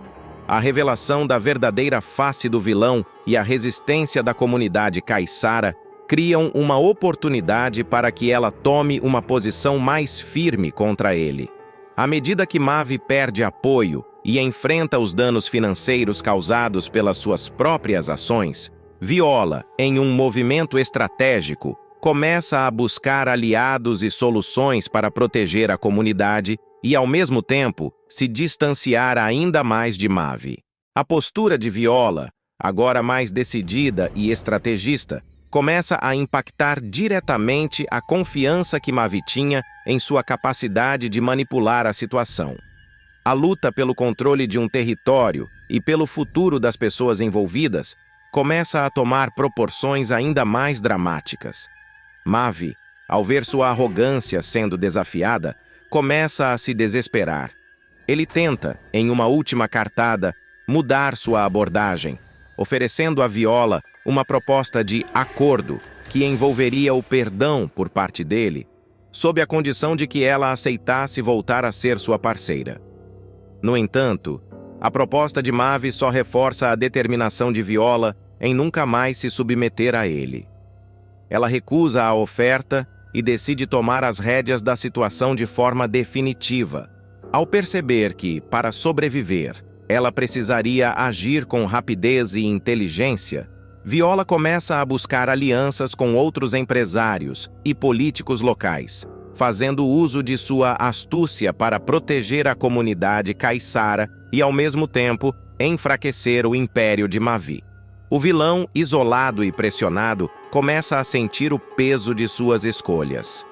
A revelação da verdadeira face do vilão e a resistência da comunidade caiçara criam uma oportunidade para que ela tome uma posição mais firme contra ele. À medida que Mavi perde apoio e enfrenta os danos financeiros causados pelas suas próprias ações, Viola, em um movimento estratégico, começa a buscar aliados e soluções para proteger a comunidade e, ao mesmo tempo, se distanciar ainda mais de Mavi. A postura de Viola, agora mais decidida e estrategista, começa a impactar diretamente a confiança que Mavi tinha em sua capacidade de manipular a situação. A luta pelo controle de um território e pelo futuro das pessoas envolvidas começa a tomar proporções ainda mais dramáticas. Mavi, ao ver sua arrogância sendo desafiada, começa a se desesperar. Ele tenta, em uma última cartada, mudar sua abordagem, oferecendo a Viola uma proposta de acordo que envolveria o perdão por parte dele, sob a condição de que ela aceitasse voltar a ser sua parceira. No entanto, a proposta de Mavi só reforça a determinação de Viola em nunca mais se submeter a ele. Ela recusa a oferta e decide tomar as rédeas da situação de forma definitiva. Ao perceber que, para sobreviver, ela precisaria agir com rapidez e inteligência, Viola começa a buscar alianças com outros empresários e políticos locais, fazendo uso de sua astúcia para proteger a comunidade caiçara e, ao mesmo tempo, enfraquecer o império de Mavi. O vilão, isolado e pressionado, começa a sentir o peso de suas escolhas.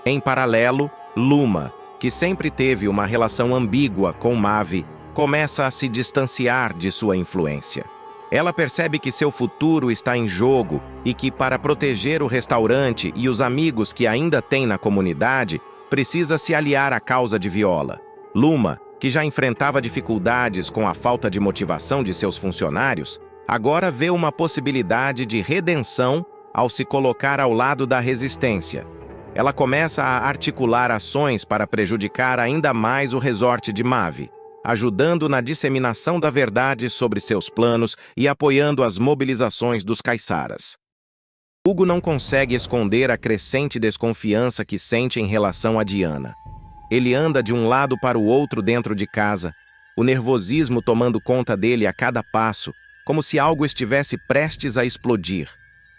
Em paralelo, Luma, que sempre teve uma relação ambígua com Mavi, começa a se distanciar de sua influência. Ela percebe que seu futuro está em jogo e que, para proteger o restaurante e os amigos que ainda tem na comunidade, precisa se aliar à causa de Viola. Luma, que já enfrentava dificuldades com a falta de motivação de seus funcionários, agora vê uma possibilidade de redenção ao se colocar ao lado da resistência. Ela começa a articular ações para prejudicar ainda mais o resort de Mavi, ajudando na disseminação da verdade sobre seus planos e apoiando as mobilizações dos caiçaras. Hugo não consegue esconder a crescente desconfiança que sente em relação a Diana. Ele anda de um lado para o outro dentro de casa, o nervosismo tomando conta dele a cada passo, como se algo estivesse prestes a explodir.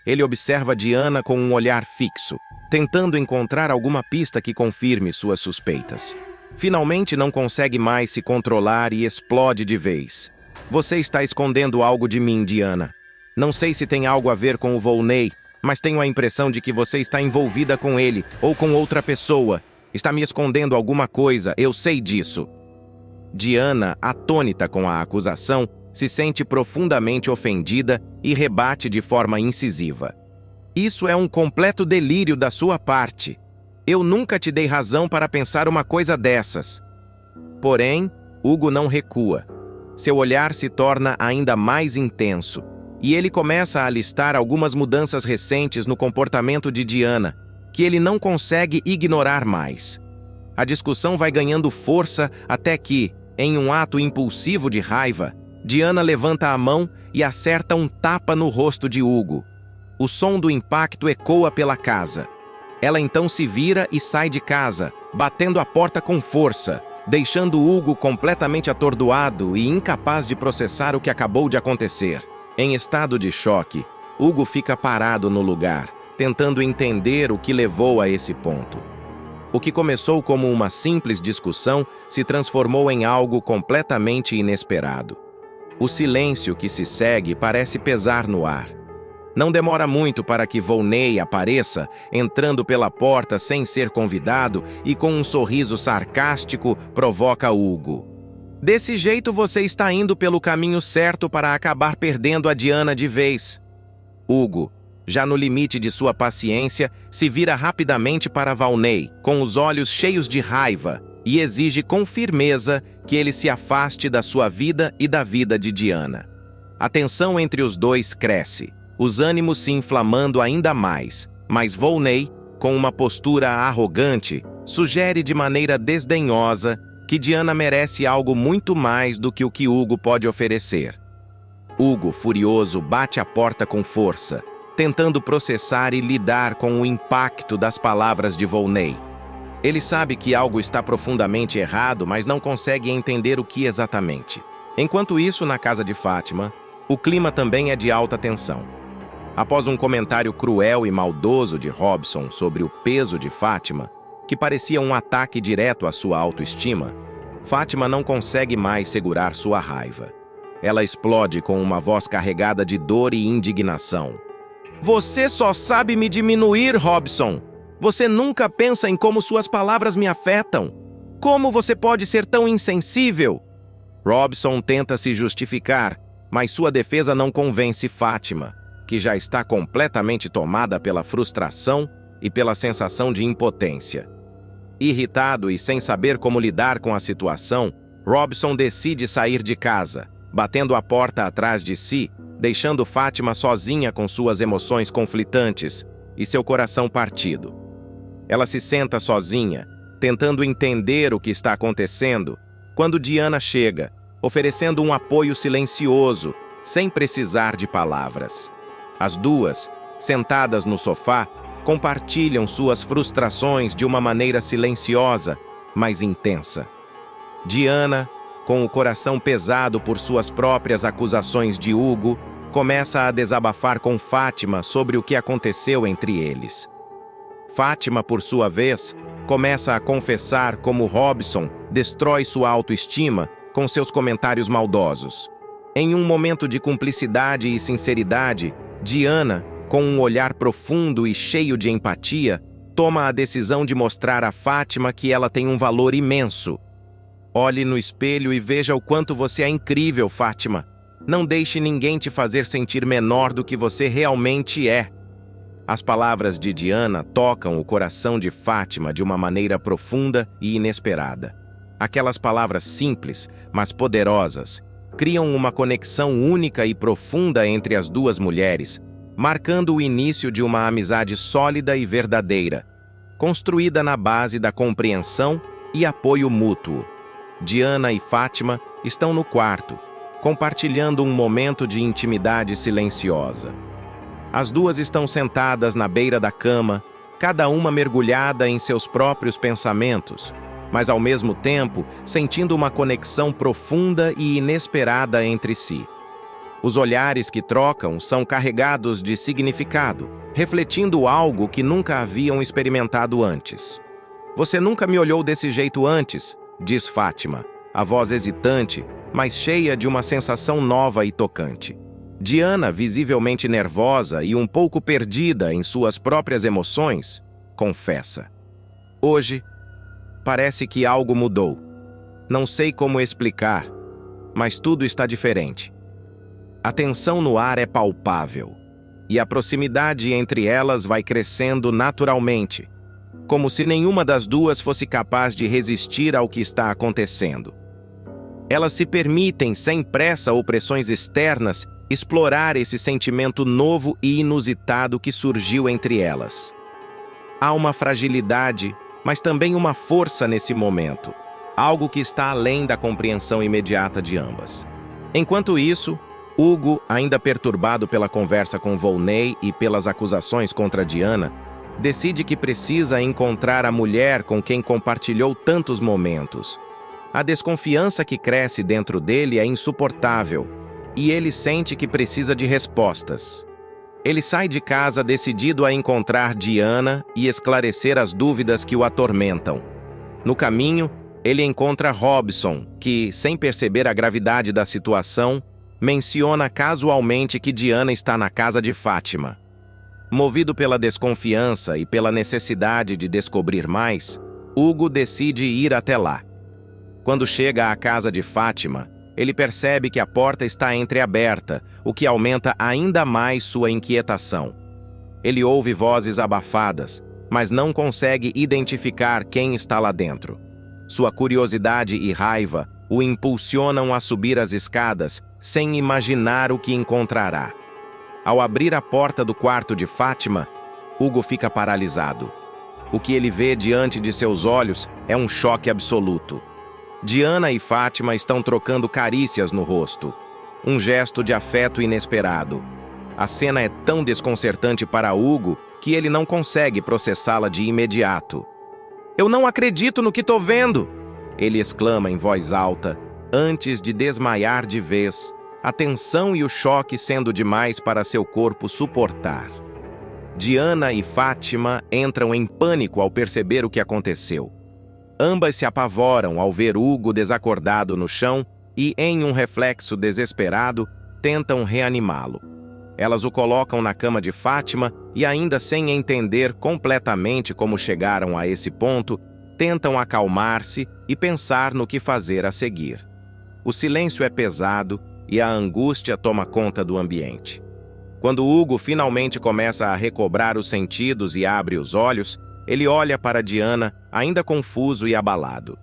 Ele observa Diana com um olhar fixo, tentando encontrar alguma pista que confirme suas suspeitas. Finalmente não consegue mais se controlar e explode de vez. Você está escondendo algo de mim, Diana. Não sei se tem algo a ver com o Volney, mas tenho a impressão de que você está envolvida com ele ou com outra pessoa. Está me escondendo alguma coisa, eu sei disso. Diana, atônita com a acusação, se sente profundamente ofendida e rebate de forma incisiva. Isso é um completo delírio da sua parte. Eu nunca te dei razão para pensar uma coisa dessas. Porém, Hugo não recua. Seu olhar se torna ainda mais intenso, e ele começa a listar algumas mudanças recentes no comportamento de Diana, que ele não consegue ignorar mais. A discussão vai ganhando força até que, em um ato impulsivo de raiva, Diana levanta a mão e acerta um tapa no rosto de Hugo. O som do impacto ecoa pela casa. Ela então se vira e sai de casa, batendo a porta com força, deixando Hugo completamente atordoado e incapaz de processar o que acabou de acontecer. Em estado de choque, Hugo fica parado no lugar, tentando entender o que levou a esse ponto. O que começou como uma simples discussão se transformou em algo completamente inesperado. O silêncio que se segue parece pesar no ar. Não demora muito para que Volney apareça, entrando pela porta sem ser convidado e com um sorriso sarcástico provoca Hugo. Desse jeito você está indo pelo caminho certo para acabar perdendo a Diana de vez. Hugo, já no limite de sua paciência, se vira rapidamente para Volney, com os olhos cheios de raiva, e exige com firmeza que ele se afaste da sua vida e da vida de Diana. A tensão entre os dois cresce, os ânimos se inflamando ainda mais, mas Volney, com uma postura arrogante, sugere de maneira desdenhosa que Diana merece algo muito mais do que o que Hugo pode oferecer. Hugo, furioso, bate a porta com força, tentando processar e lidar com o impacto das palavras de Volney. Ele sabe que algo está profundamente errado, mas não consegue entender o que exatamente. Enquanto isso, na casa de Fátima, o clima também é de alta tensão. Após um comentário cruel e maldoso de Robson sobre o peso de Fátima, que parecia um ataque direto à sua autoestima, Fátima não consegue mais segurar sua raiva. Ela explode com uma voz carregada de dor e indignação. Você só sabe me diminuir, Robson! Você nunca pensa em como suas palavras me afetam! Como você pode ser tão insensível? Robson tenta se justificar, mas sua defesa não convence Fátima, que já está completamente tomada pela frustração e pela sensação de impotência. Irritado e sem saber como lidar com a situação, Robson decide sair de casa, batendo a porta atrás de si, deixando Fátima sozinha com suas emoções conflitantes e seu coração partido. Ela se senta sozinha, tentando entender o que está acontecendo, quando Diana chega, oferecendo um apoio silencioso, sem precisar de palavras. As duas, sentadas no sofá, compartilham suas frustrações de uma maneira silenciosa, mas intensa. Diana, com o coração pesado por suas próprias acusações de Hugo, começa a desabafar com Fátima sobre o que aconteceu entre eles. Fátima, por sua vez, começa a confessar como Robson destrói sua autoestima com seus comentários maldosos. Em um momento de cumplicidade e sinceridade, Diana, com um olhar profundo e cheio de empatia, toma a decisão de mostrar a Fátima que ela tem um valor imenso. Olhe no espelho e veja o quanto você é incrível, Fátima. Não deixe ninguém te fazer sentir menor do que você realmente é. As palavras de Diana tocam o coração de Fátima de uma maneira profunda e inesperada. Aquelas palavras simples, mas poderosas, criam uma conexão única e profunda entre as duas mulheres, marcando o início de uma amizade sólida e verdadeira, construída na base da compreensão e apoio mútuo. Diana e Fátima estão no quarto, compartilhando um momento de intimidade silenciosa. As duas estão sentadas na beira da cama, cada uma mergulhada em seus próprios pensamentos, mas ao mesmo tempo sentindo uma conexão profunda e inesperada entre si. Os olhares que trocam são carregados de significado, refletindo algo que nunca haviam experimentado antes. Você nunca me olhou desse jeito antes, diz Fátima, a voz hesitante, mas cheia de uma sensação nova e tocante. Diana, visivelmente nervosa e um pouco perdida em suas próprias emoções, confessa: hoje, parece que algo mudou. Não sei como explicar, mas tudo está diferente. A tensão no ar é palpável, e a proximidade entre elas vai crescendo naturalmente, como se nenhuma das duas fosse capaz de resistir ao que está acontecendo. Elas se permitem, sem pressa ou pressões externas, explorar esse sentimento novo e inusitado que surgiu entre elas. Há uma fragilidade, mas também uma força nesse momento, algo que está além da compreensão imediata de ambas. Enquanto isso, Hugo, ainda perturbado pela conversa com Volney e pelas acusações contra Diana, decide que precisa encontrar a mulher com quem compartilhou tantos momentos. A desconfiança que cresce dentro dele é insuportável, e ele sente que precisa de respostas. Ele sai de casa decidido a encontrar Diana e esclarecer as dúvidas que o atormentam. No caminho, ele encontra Robson, que, sem perceber a gravidade da situação, menciona casualmente que Diana está na casa de Fátima. Movido pela desconfiança e pela necessidade de descobrir mais, Hugo decide ir até lá. Quando chega à casa de Fátima, ele percebe que a porta está entreaberta, o que aumenta ainda mais sua inquietação. Ele ouve vozes abafadas, mas não consegue identificar quem está lá dentro. Sua curiosidade e raiva o impulsionam a subir as escadas sem imaginar o que encontrará. Ao abrir a porta do quarto de Fátima, Hugo fica paralisado. O que ele vê diante de seus olhos é um choque absoluto. Diana e Fátima estão trocando carícias no rosto. Um gesto de afeto inesperado. A cena é tão desconcertante para Hugo que ele não consegue processá-la de imediato. "Eu não acredito no que estou vendo!" ele exclama em voz alta, antes de desmaiar de vez, a tensão e o choque sendo demais para seu corpo suportar. Diana e Fátima entram em pânico ao perceber o que aconteceu. Ambas se apavoram ao ver Hugo desacordado no chão e, em um reflexo desesperado, tentam reanimá-lo. Elas o colocam na cama de Fátima e, ainda sem entender completamente como chegaram a esse ponto, tentam acalmar-se e pensar no que fazer a seguir. O silêncio é pesado e a angústia toma conta do ambiente. Quando Hugo finalmente começa a recobrar os sentidos e abre os olhos, ele olha para Diana, ainda confuso e abalado.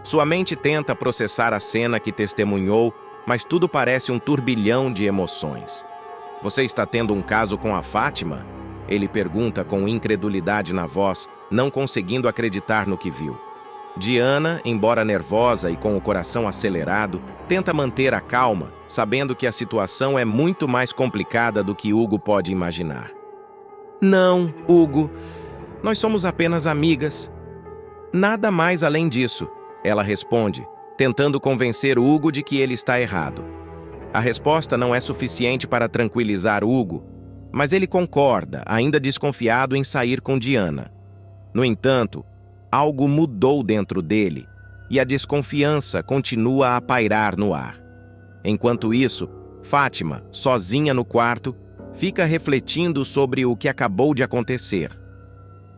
Sua mente tenta processar a cena que testemunhou, mas tudo parece um turbilhão de emoções. "Você está tendo um caso com a Fátima?" ele pergunta com incredulidade na voz, não conseguindo acreditar no que viu. Diana, embora nervosa e com o coração acelerado, tenta manter a calma, sabendo que a situação é muito mais complicada do que Hugo pode imaginar. "Não, Hugo. Nós somos apenas amigas. Nada mais além disso", ela responde, tentando convencer Hugo de que ele está errado. A resposta não é suficiente para tranquilizar Hugo, mas ele concorda, ainda desconfiado em sair com Diana. No entanto, algo mudou dentro dele e a desconfiança continua a pairar no ar. Enquanto isso, Fátima, sozinha no quarto, fica refletindo sobre o que acabou de acontecer.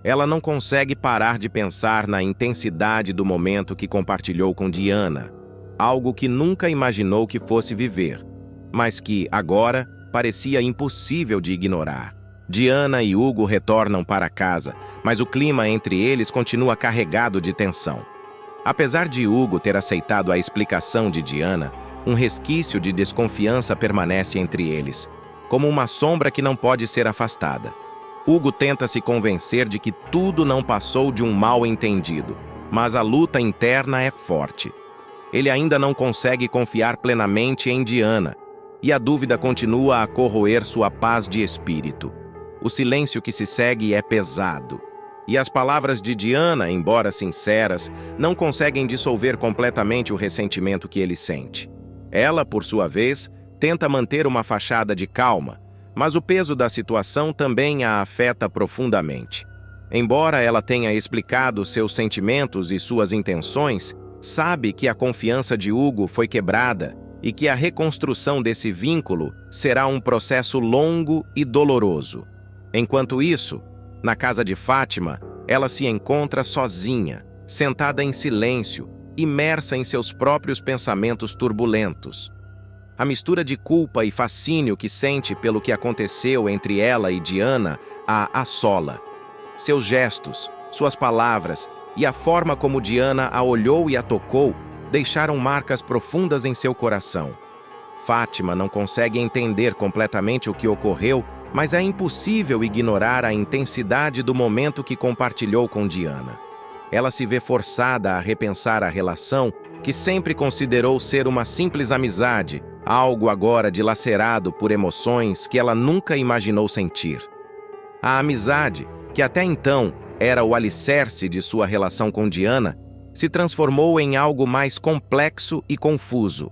Ela não consegue parar de pensar na intensidade do momento que compartilhou com Diana, algo que nunca imaginou que fosse viver, mas que, agora, parecia impossível de ignorar. Diana e Hugo retornam para casa, mas o clima entre eles continua carregado de tensão. Apesar de Hugo ter aceitado a explicação de Diana, um resquício de desconfiança permanece entre eles, como uma sombra que não pode ser afastada. Hugo tenta se convencer de que tudo não passou de um mal-entendido, mas a luta interna é forte. Ele ainda não consegue confiar plenamente em Diana, e a dúvida continua a corroer sua paz de espírito. O silêncio que se segue é pesado, e as palavras de Diana, embora sinceras, não conseguem dissolver completamente o ressentimento que ele sente. Ela, por sua vez, tenta manter uma fachada de calma, mas o peso da situação também a afeta profundamente. Embora ela tenha explicado seus sentimentos e suas intenções, sabe que a confiança de Hugo foi quebrada e que a reconstrução desse vínculo será um processo longo e doloroso. Enquanto isso, na casa de Fátima, ela se encontra sozinha, sentada em silêncio, imersa em seus próprios pensamentos turbulentos. A mistura de culpa e fascínio que sente pelo que aconteceu entre ela e Diana a assola. Seus gestos, suas palavras e a forma como Diana a olhou e a tocou deixaram marcas profundas em seu coração. Fátima não consegue entender completamente o que ocorreu, mas é impossível ignorar a intensidade do momento que compartilhou com Diana. Ela se vê forçada a repensar a relação que sempre considerou ser uma simples amizade, algo agora dilacerado por emoções que ela nunca imaginou sentir. A amizade, que até então era o alicerce de sua relação com Diana, se transformou em algo mais complexo e confuso.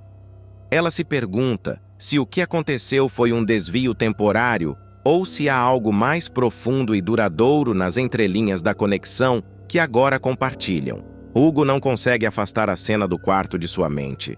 Ela se pergunta se o que aconteceu foi um desvio temporário ou se há algo mais profundo e duradouro nas entrelinhas da conexão que agora compartilham. Hugo não consegue afastar a cena do quarto de sua mente.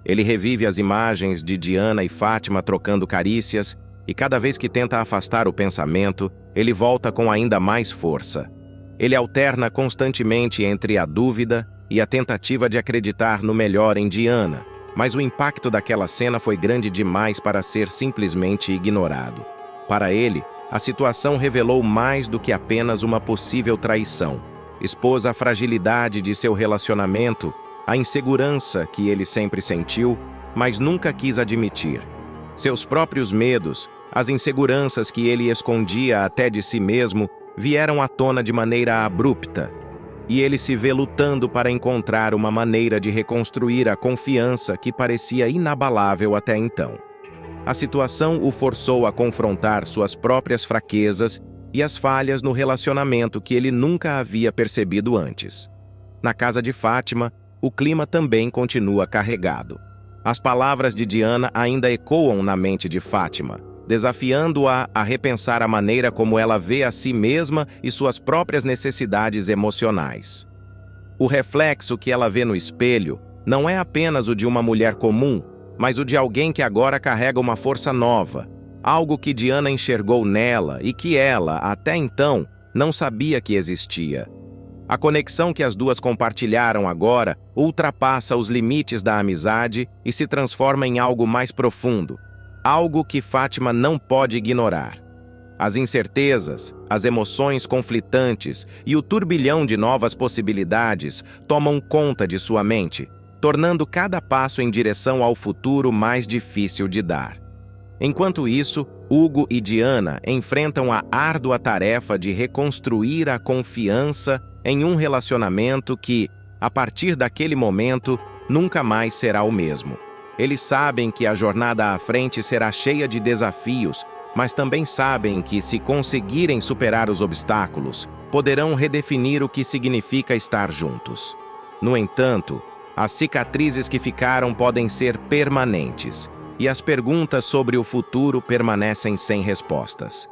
Ele revive as imagens de Diana e Fátima trocando carícias, e cada vez que tenta afastar o pensamento, ele volta com ainda mais força. Ele alterna constantemente entre a dúvida e a tentativa de acreditar no melhor em Diana, mas o impacto daquela cena foi grande demais para ser simplesmente ignorado. Para ele, a situação revelou mais do que apenas uma possível traição. Expôs a fragilidade de seu relacionamento, a insegurança que ele sempre sentiu, mas nunca quis admitir. Seus próprios medos, as inseguranças que ele escondia até de si mesmo, vieram à tona de maneira abrupta, e ele se vê lutando para encontrar uma maneira de reconstruir a confiança que parecia inabalável até então. A situação o forçou a confrontar suas próprias fraquezas e as falhas no relacionamento que ele nunca havia percebido antes. Na casa de Fátima, o clima também continua carregado. As palavras de Diana ainda ecoam na mente de Fátima, desafiando-a a repensar a maneira como ela vê a si mesma e suas próprias necessidades emocionais. O reflexo que ela vê no espelho não é apenas o de uma mulher comum, mas o de alguém que agora carrega uma força nova, algo que Diana enxergou nela e que ela, até então, não sabia que existia. A conexão que as duas compartilharam agora ultrapassa os limites da amizade e se transforma em algo mais profundo, algo que Fátima não pode ignorar. As incertezas, as emoções conflitantes e o turbilhão de novas possibilidades tomam conta de sua mente, tornando cada passo em direção ao futuro mais difícil de dar. Enquanto isso, Hugo e Diana enfrentam a árdua tarefa de reconstruir a confiança em um relacionamento que, a partir daquele momento, nunca mais será o mesmo. Eles sabem que a jornada à frente será cheia de desafios, mas também sabem que, se conseguirem superar os obstáculos, poderão redefinir o que significa estar juntos. No entanto, as cicatrizes que ficaram podem ser permanentes, e as perguntas sobre o futuro permanecem sem respostas.